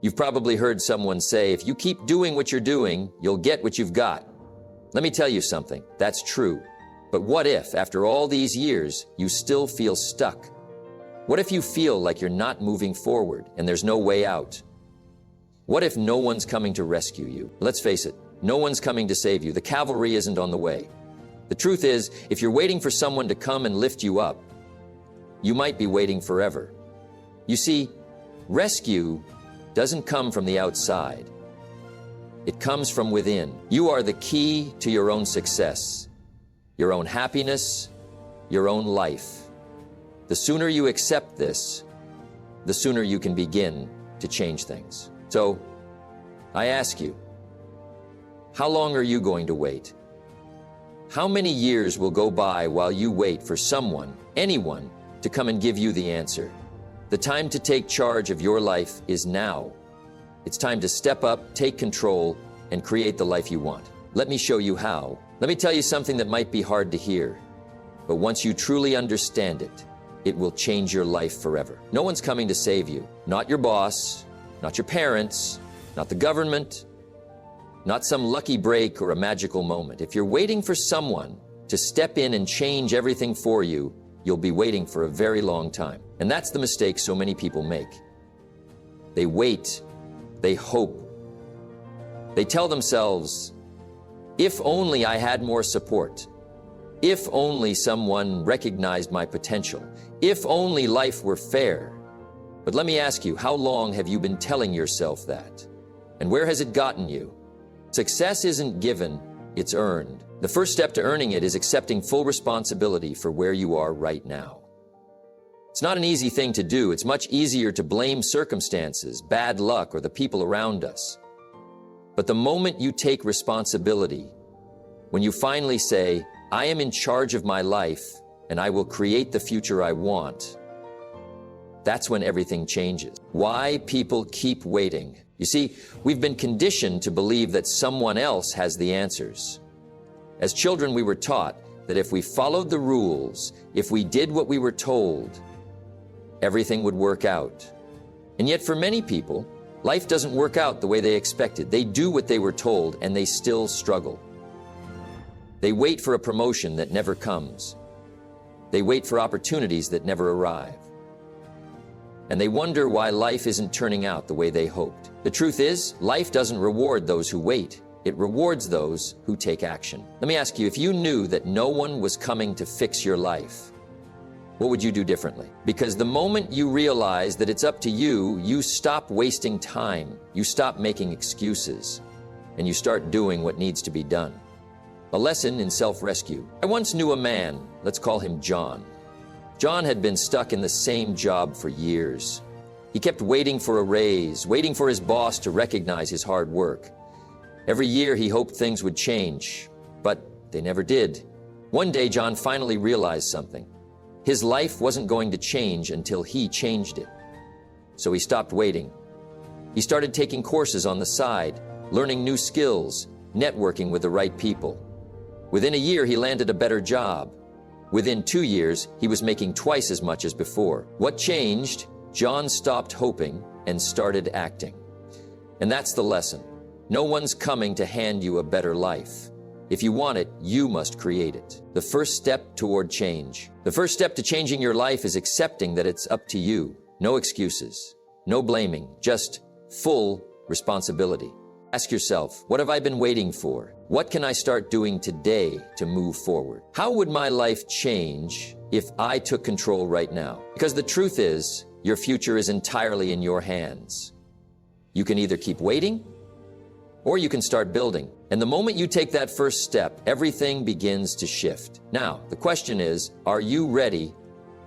You've probably heard someone say, if you keep doing what you're doing, you'll get what you've got. Let me tell you something, that's true. But what if, after all these years, you still feel stuck? What if you feel like you're not moving forward and there's no way out? What if no one's coming to rescue you? Let's face it, no one's coming to save you. The cavalry isn't on the way. The truth is, if you're waiting for someone to come and lift you up, you might be waiting forever. You see, rescue doesn't come from the outside. It comes from within. You are the key to your own success, your own happiness, your own life. The sooner you accept this, the sooner you can begin to change things. So, I ask you, how long are you going to wait? How many years will go by while you wait for someone, anyone, to come and give you the answer? The time to take charge of your life is now. It's time to step up, take control, and create the life you want. Let me show you how. Let me tell you something that might be hard to hear, but once you truly understand it, it will change your life forever. No one's coming to save you. Not your boss, not your parents, not the government, not some lucky break or a magical moment. If you're waiting for someone to step in and change everything for you, you'll be waiting for a very long time. And that's the mistake so many people make. They wait, they hope. They tell themselves, if only I had more support, if only someone recognized my potential, if only life were fair. But let me ask you, how long have you been telling yourself that? And where has it gotten you? Success isn't given, it's earned. The first step to earning it is accepting full responsibility for where you are right now. It's not an easy thing to do. It's much easier to blame circumstances, bad luck, or the people around us. But the moment you take responsibility, when you finally say, I am in charge of my life, and I will create the future I want, that's when everything changes. Why people keep waiting. You see, we've been conditioned to believe that someone else has the answers. As children, we were taught that if we followed the rules, if we did what we were told, everything would work out. And yet for many people, life doesn't work out the way they expected. They do what they were told and they still struggle. They wait for a promotion that never comes. They wait for opportunities that never arrive. And they wonder why life isn't turning out the way they hoped. The truth is, life doesn't reward those who wait. It rewards those who take action. Let me ask you, if you knew that no one was coming to fix your life, what would you do differently? Because the moment you realize that it's up to you, you stop wasting time, you stop making excuses, and you start doing what needs to be done. A lesson in self-rescue. I once knew a man, let's call him John. John had been stuck in the same job for years. He kept waiting for a raise, waiting for his boss to recognize his hard work. Every year he hoped things would change, but they never did. One day John finally realized something. His life wasn't going to change until he changed it. So he stopped waiting. He started taking courses on the side, learning new skills, networking with the right people. Within a year, he landed a better job. Within 2 years, he was making twice as much as before. What changed? John stopped hoping and started acting. And that's the lesson. No one's coming to hand you a better life. If you want it, you must create it. The first step toward change. The first step to changing your life is accepting that it's up to you. No excuses, no blaming, just full responsibility. Ask yourself, what have I been waiting for? What can I start doing today to move forward? How would my life change if I took control right now? Because the truth is, your future is entirely in your hands. You can either keep waiting, or you can start building. And the moment you take that first step, everything begins to shift. Now, the question is, are you ready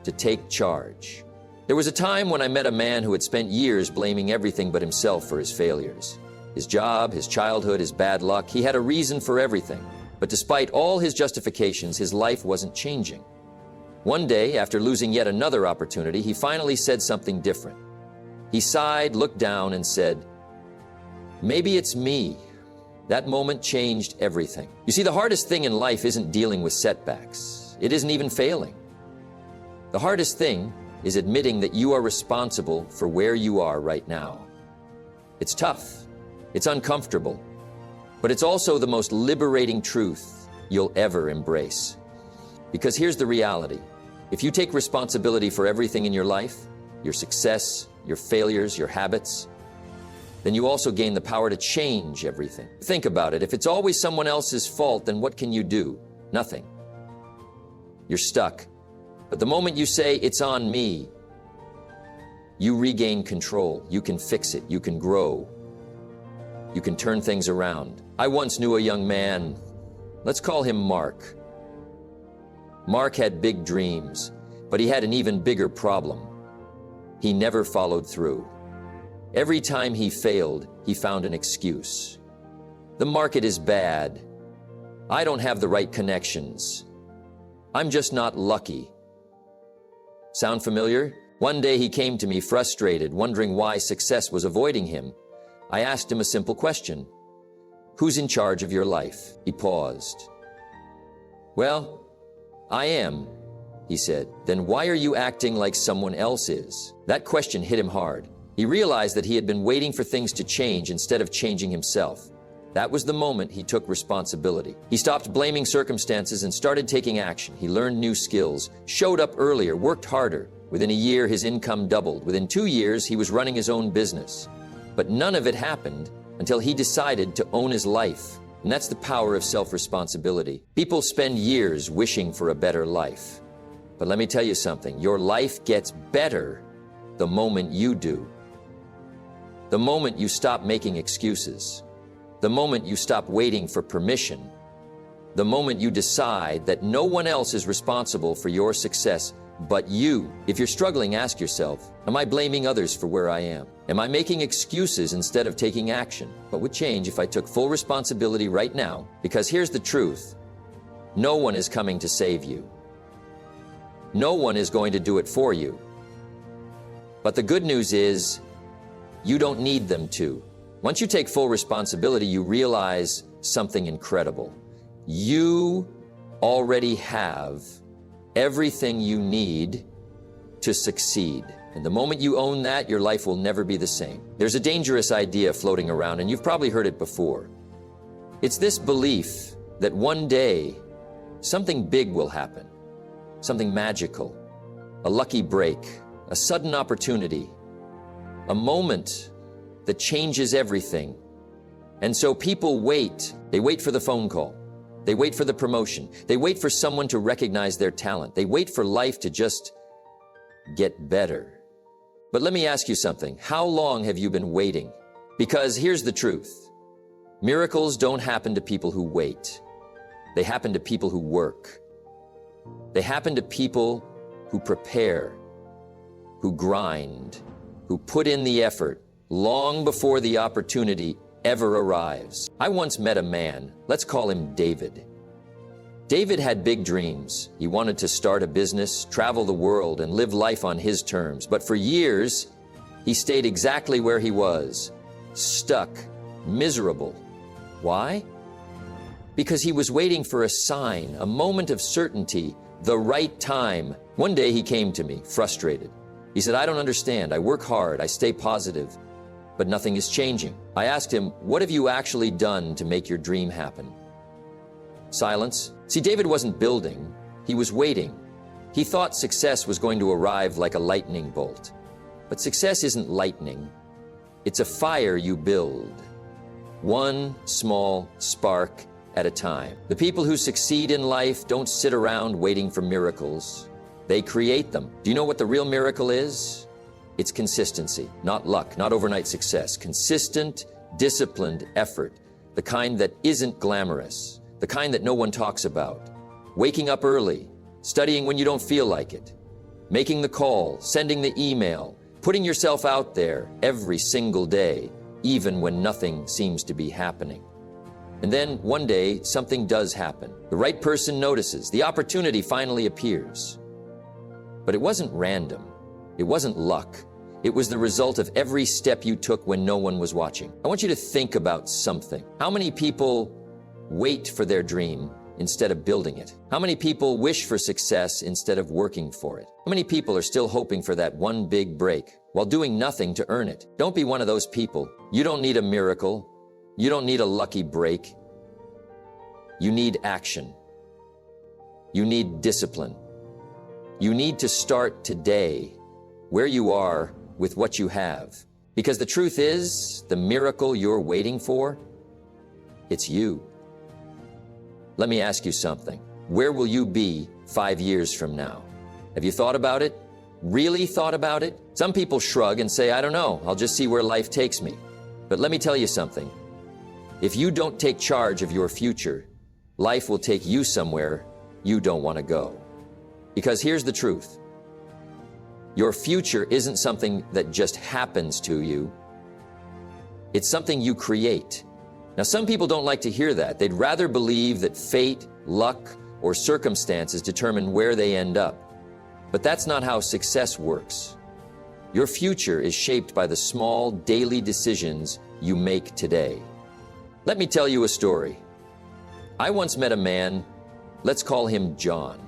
to take charge? There was a time when I met a man who had spent years blaming everything but himself for his failures. His job, his childhood, his bad luck, he had a reason for everything. But despite all his justifications, his life wasn't changing. One day, after losing yet another opportunity, he finally said something different. He sighed, looked down, and said, "Maybe it's me." That moment changed everything. You see, the hardest thing in life isn't dealing with setbacks. It isn't even failing. The hardest thing is admitting that you are responsible for where you are right now. It's tough. It's uncomfortable. But it's also the most liberating truth you'll ever embrace. Because here's the reality. If you take responsibility for everything in your life, your success, your failures, your habits, then you also gain the power to change everything. Think about it. If it's always someone else's fault, then what can you do? Nothing. You're stuck. But the moment you say, it's on me, you regain control. You can fix it. You can grow. You can turn things around. I once knew a young man, let's call him Mark. Mark had big dreams, but he had an even bigger problem. He never followed through. Every time he failed, he found an excuse. The market is bad. I don't have the right connections. I'm just not lucky. Sound familiar? One day he came to me frustrated, wondering why success was avoiding him. I asked him a simple question. Who's in charge of your life? He paused. Well, I am, he said. Then why are you acting like someone else is? That question hit him hard. He realized that he had been waiting for things to change instead of changing himself. That was the moment he took responsibility. He stopped blaming circumstances and started taking action. He learned new skills, showed up earlier, worked harder. Within a year, his income doubled. Within 2 years, he was running his own business. But none of it happened until he decided to own his life. And that's the power of self-responsibility. People spend years wishing for a better life. But let me tell you something, your life gets better the moment you do. The moment you stop making excuses. The moment you stop waiting for permission. The moment you decide that no one else is responsible for your success but you. If you're struggling, ask yourself, am I blaming others for where I am? Am I making excuses instead of taking action? What would change if I took full responsibility right now? Because here's the truth. No one is coming to save you. No one is going to do it for you. But the good news is, you don't need them to. Once you take full responsibility, you realize something incredible. You already have everything you need to succeed. And the moment you own that, your life will never be the same. There's a dangerous idea floating around, and you've probably heard it before. It's this belief that one day, something big will happen, something magical, a lucky break, a sudden opportunity, a moment that changes everything. And so people wait. They wait for the phone call. They wait for the promotion. They wait for someone to recognize their talent. They wait for life to just get better. But let me ask you something. How long have you been waiting? Because here's the truth. Miracles don't happen to people who wait. They happen to people who work. They happen to people who prepare, who grind, who put in the effort long before the opportunity ever arrives. I once met a man, let's call him David. David had big dreams. He wanted to start a business, travel the world, and live life on his terms. But for years, he stayed exactly where he was, stuck, miserable. Why? Because he was waiting for a sign, a moment of certainty, the right time. One day he came to me, frustrated. He said, I don't understand. I work hard. I stay positive. But nothing is changing. I asked him, what have you actually done to make your dream happen? Silence. See, David wasn't building. He was waiting. He thought success was going to arrive like a lightning bolt. But success isn't lightning. It's a fire you build. One small spark at a time. The people who succeed in life don't sit around waiting for miracles. They create them. Do you know what the real miracle is? It's consistency, not luck, not overnight success. Consistent, disciplined effort, the kind that isn't glamorous, the kind that no one talks about. Waking up early, studying when you don't feel like it, making the call, sending the email, putting yourself out there every single day, even when nothing seems to be happening. And then one day, something does happen. The right person notices. The opportunity finally appears. But it wasn't random. It wasn't luck. It was the result of every step you took when no one was watching. I want you to think about something. How many people wait for their dream instead of building it? How many people wish for success instead of working for it? How many people are still hoping for that one big break while doing nothing to earn it. Don't be one of those people. You don't need a miracle. You don't need a lucky break. You need action. You need discipline. You need to start today where you are with what you have. Because the truth is, the miracle you're waiting for, it's you. Let me ask you something. Where will you be 5 years from now? Have you thought about it? Really thought about it? Some people shrug and say, I don't know, I'll just see where life takes me. But let me tell you something. If you don't take charge of your future, life will take you somewhere you don't want to go. Because here's the truth. Your future isn't something that just happens to you. It's something you create. Now, some people don't like to hear that. They'd rather believe that fate, luck, or circumstances determine where they end up. But that's not how success works. Your future is shaped by the small daily decisions you make today. Let me tell you a story. I once met a man, let's call him John.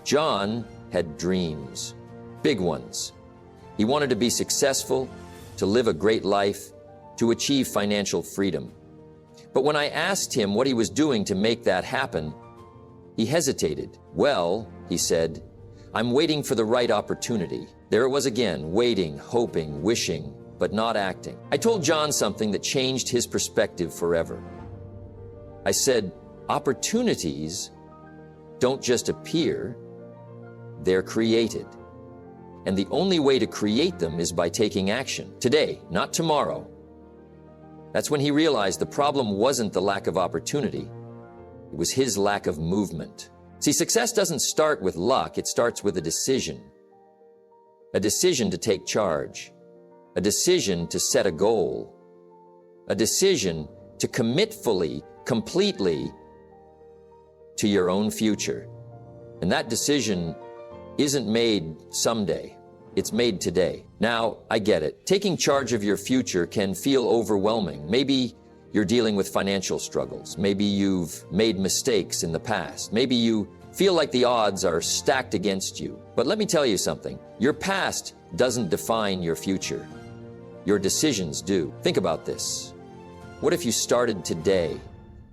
John had dreams, big ones. He wanted to be successful, to live a great life, to achieve financial freedom. But when I asked him what he was doing to make that happen, he hesitated. Well, he said, I'm waiting for the right opportunity. There it was again, waiting, hoping, wishing, but not acting. I told John something that changed his perspective forever. I said, opportunities don't just appear, they're created. And the only way to create them is by taking action. Today, not tomorrow. That's when he realized the problem wasn't the lack of opportunity. It was his lack of movement. See, success doesn't start with luck, it starts with a decision. A decision to take charge. A decision to set a goal. A decision to commit fully, completely to your own future. And that decision isn't made someday. It's made today. Now, I get it. Taking charge of your future can feel overwhelming. Maybe you're dealing with financial struggles. Maybe you've made mistakes in the past. Maybe you feel like the odds are stacked against you. But let me tell you something. Your past doesn't define your future. Your decisions do. Think about this. What if you started today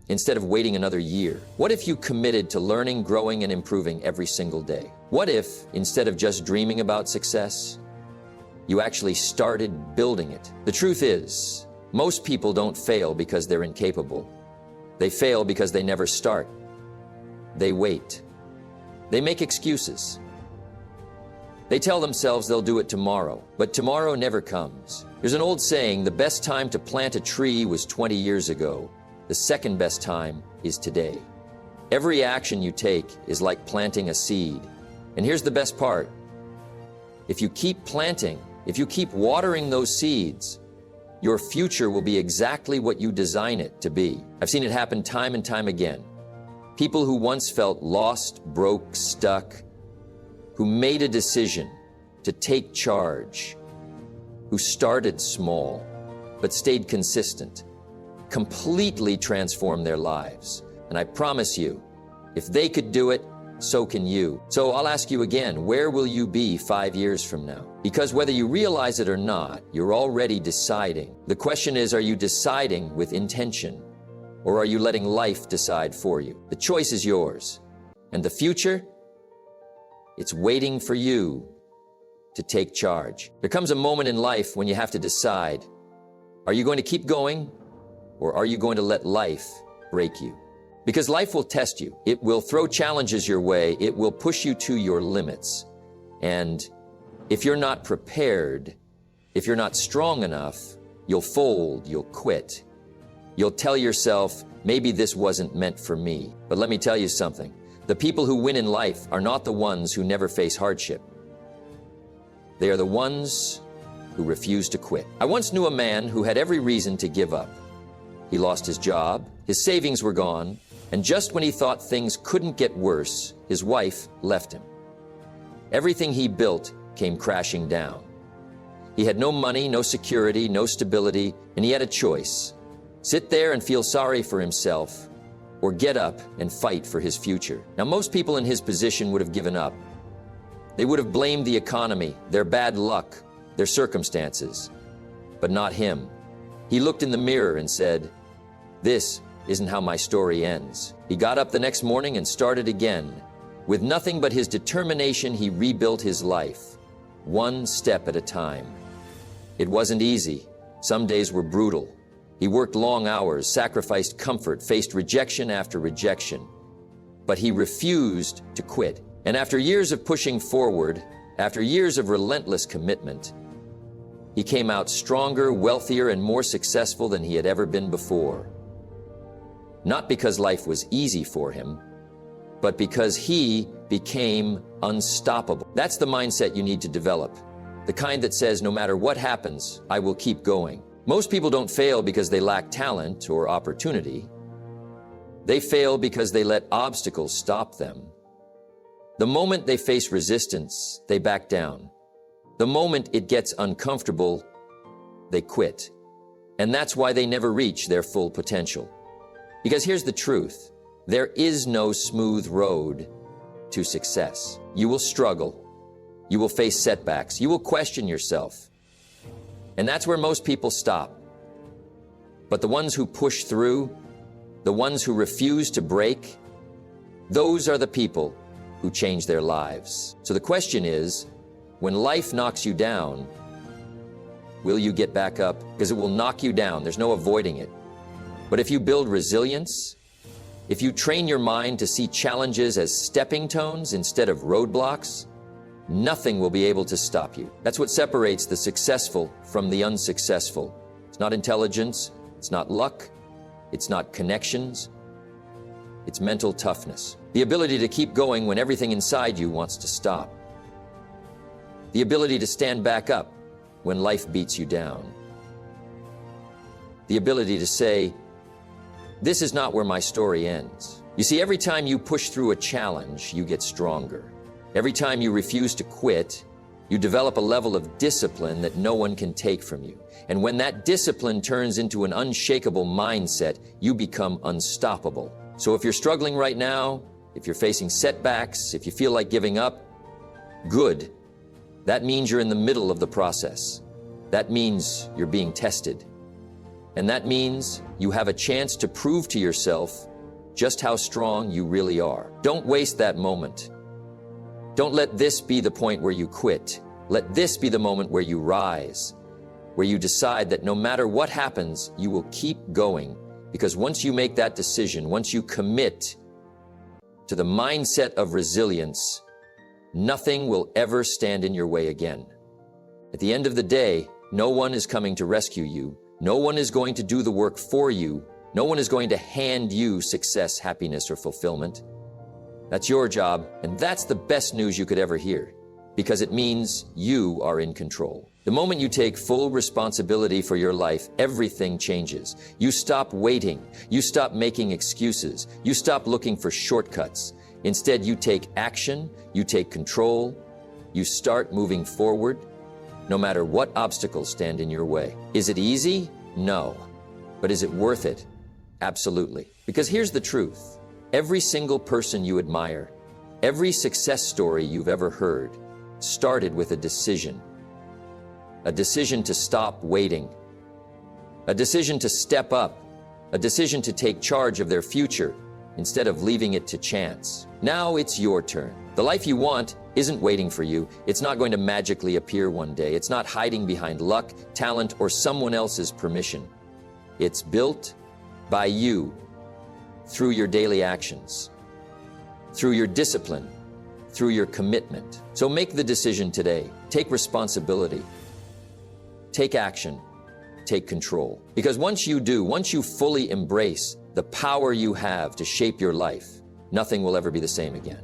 instead of waiting another year? What if you committed to learning, growing, and improving every single day? What if, instead of just dreaming about success, you actually started building it? The truth is, most people don't fail because they're incapable. They fail because they never start. They wait. They make excuses. They tell themselves they'll do it tomorrow, but tomorrow never comes. There's an old saying, the best time to plant a tree was 20 years ago. The second best time is today. Every action you take is like planting a seed. And here's the best part. If you keep planting, if you keep watering those seeds, your future will be exactly what you design it to be. I've seen it happen time and time again. People who once felt lost, broke, stuck, who made a decision to take charge, who started small, but stayed consistent, completely transformed their lives. And I promise you, if they could do it, so can you. So I'll ask you again, where will you be 5 years from now? Because whether you realize it or not, you're already deciding. The question is, are you deciding with intention? Or are you letting life decide for you? The choice is yours. And the future? It's waiting for you to take charge. There comes a moment in life when you have to decide, are you going to keep going? Or are you going to let life break you? Because life will test you. It will throw challenges your way. It will push you to your limits. And if you're not prepared, if you're not strong enough, you'll fold, you'll quit. You'll tell yourself, maybe this wasn't meant for me. But let me tell you something. The people who win in life are not the ones who never face hardship. They are the ones who refuse to quit. I once knew a man who had every reason to give up. He lost his job, his savings were gone, and just when he thought things couldn't get worse, his wife left him. Everything he built came crashing down. He had no money, no security, no stability, and he had a choice. Sit there and feel sorry for himself, or get up and fight for his future. Now, most people in his position would have given up. They would have blamed the economy, their bad luck, their circumstances, but not him. He looked in the mirror and said, "This isn't how my story ends." He got up the next morning and started again. With nothing but his determination, he rebuilt his life, one step at a time. It wasn't easy. Some days were brutal. He worked long hours, sacrificed comfort, faced rejection after rejection. But he refused to quit. And after years of pushing forward, after years of relentless commitment, he came out stronger, wealthier, and more successful than he had ever been before. Not because life was easy for him, but because he became unstoppable. That's the mindset you need to develop. The kind that says, no matter what happens, I will keep going. Most people don't fail because they lack talent or opportunity. They fail because they let obstacles stop them. The moment they face resistance, they back down. The moment it gets uncomfortable, they quit. And that's why they never reach their full potential. Because here's the truth. There is no smooth road to success. You will struggle. You will face setbacks. You will question yourself. And that's where most people stop. But the ones who push through, the ones who refuse to break, those are the people who change their lives. So the question is, when life knocks you down, will you get back up? Because it will knock you down. There's no avoiding it. But if you build resilience, if you train your mind to see challenges as stepping stones instead of roadblocks, nothing will be able to stop you. That's what separates the successful from the unsuccessful. It's not intelligence, it's not luck, it's not connections, it's mental toughness. The ability to keep going when everything inside you wants to stop. The ability to stand back up when life beats you down. The ability to say, this is not where my story ends. You see, every time you push through a challenge, you get stronger. Every time you refuse to quit, you develop a level of discipline that no one can take from you. And when that discipline turns into an unshakable mindset, you become unstoppable. So if you're struggling right now, if you're facing setbacks, if you feel like giving up, good. That means you're in the middle of the process. That means you're being tested. And that means you have a chance to prove to yourself just how strong you really are. Don't waste that moment. Don't let this be the point where you quit. Let this be the moment where you rise, where you decide that no matter what happens, you will keep going. Because once you make that decision, once you commit to the mindset of resilience, nothing will ever stand in your way again. At the end of the day, no one is coming to rescue you. No one is going to do the work for you. No one is going to hand you success, happiness, or fulfillment. That's your job, and that's the best news you could ever hear, because it means you are in control. The moment you take full responsibility for your life, everything changes. You stop waiting. You stop making excuses. You stop looking for shortcuts. Instead, you take action, you take control, you start moving forward, no matter what obstacles stand in your way. Is it easy? No. But is it worth it? Absolutely. Because here's the truth. Every single person you admire, every success story you've ever heard, started with a decision. A decision to stop waiting. A decision to step up. A decision to take charge of their future instead of leaving it to chance. Now it's your turn. The life you want isn't waiting for you. It's not going to magically appear one day. It's not hiding behind luck, talent, or someone else's permission. It's built by you through your daily actions, through your discipline, through your commitment. So make the decision today. Take responsibility. Take action. Take control. Because once you do, once you fully embrace the power you have to shape your life, nothing will ever be the same again.